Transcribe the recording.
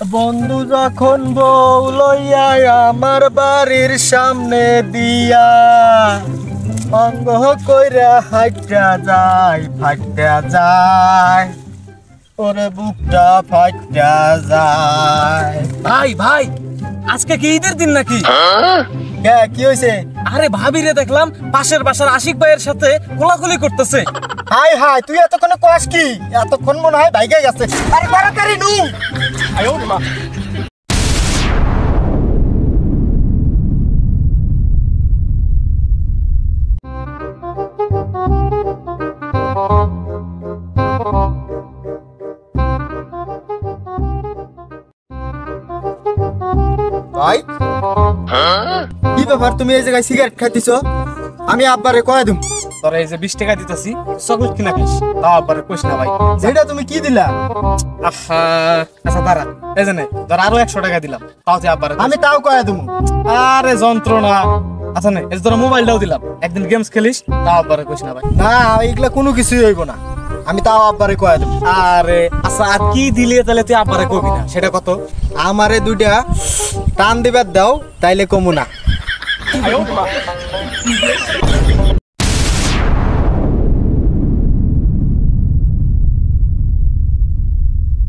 বন্ধু যখন বউ লইয়া আমার বাড়ির সামনে দিয়া অঙ্গ কইরা হাইটা যায় ফাইটা যায় ওরে বুকটা ফাইটা যায়। ভাই ভাই আজকে কি ঈদের দিন নাকি? কে কি হইছে? আরে ভাবিরে দেখলাম পাশের বাসার আশিক ভাইয়ের সাথে কোলাকুলি করতেছে। হাই হাই তুই এতক্ষণে কস কি? এতক্ষণ মনে হয় বাইকে গেছে। আরে তাড়াতাড়ি নু। আয়ো মা। ভাই কি ব্যাপার, তুমি এই জায়গায় সিগারেট খাইতেছ? আমি আব্বারে কয়ে দিম। তোর এই যে 20 টাকা দিতেছি চকলেট কিনা খাইস, তাও আবার কইস না ভাই। যেটা তুমি কি দিলা? আহা আচ্ছা দাঁড়া, এই যে নে ধর আরো 100 টাকা দিলাম, তাও তুই আবার আমি তাও কয়ে দিম। আরে যন্ত্রণা। আচ্ছা নে এই যে তোর মোবাইলটাও দিলাম, একদিন গেমস খেলিস, তাও আবার কইস না ভাই। না এগুলা কোনো কিছুই হইব না, আমি তাও আব্বারে কয়ে দিম। আরে আচ্ছা আর কি দিলে তাহলে তুই আবারে কবি না, সেটা কত? আমারে দুইটা টান দিবার দাও, তাইলে কমু না।